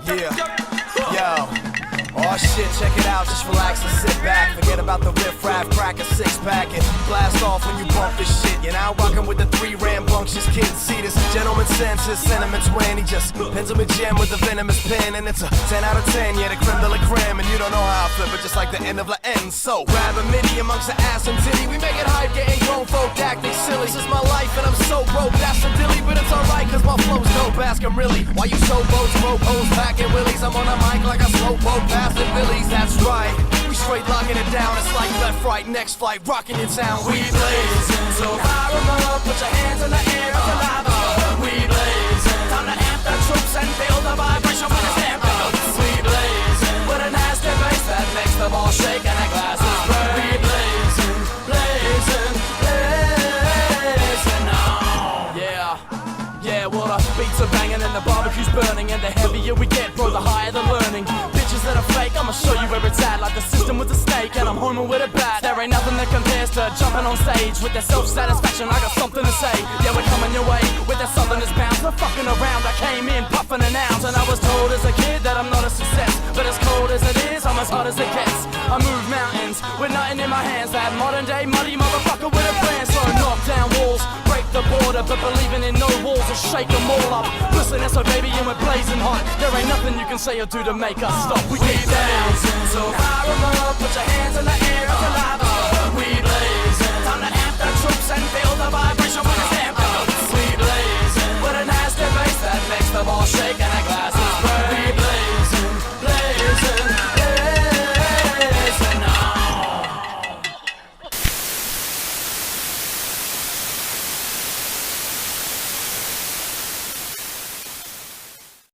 Yeah, yo. Oh shit, check it out, just relax and sit back. Forget about the riff-raff, crack a six-pack and blast off when you bump this shit. You're now rocking with the three rambunctious kids. See this gentleman senses, sentiments when he just pins him a gem with a venomous pen. And it's a 10 out of 10, yeah, the creme de la creme. And you don't know how I flip it, just like the end of the end. So grab a midi amongst the ass and titty. We make it hype, getting grown folk acting silly. This is my life and I'm so broke, that's a dilly. But it's alright, cause my flow's dope, ask him really. Why you so boats, rope hoes, packing willies? I'm on a mic like a slow boat, passing Billy's, that's right. We straight locking it down, it's like left, right, next flight, rocking your town. We blazing, so fire 'em up, put your hands in the air, it's alive. We blazing, time to amp the troops and feel the vibration when it's amped up. We blazing, with a nasty bass that makes the ball shake and the glasses burn. We blazing, blazing, blazing on. Yeah, well the beats are banging and the barbecue's burning, and the heavier we get, bro, the higher the learning. Bitches that are fake, I'ma show you where it's at. Like the system with a snake, and I'm homing with a bat. There ain't nothing that compares to jumping on stage with their self-satisfaction. I got something to say, yeah, we're coming your way with that southerners bounce. We're fucking around, I came in puffing an ounce, and I was told as a kid that I'm not a success. But as cold as it is, I'm as hot as it gets. I move mountains with nothing in my hands. That modern day muddy motherfucker with a plan. So knock down walls, break the border, but believing in no walls will shake them all up. Listen, so baby, and we're blazing hot. There ain't nothing you can say or do to make us stop. We get down, so fire 'em up, put your hands in the air, it's alive. We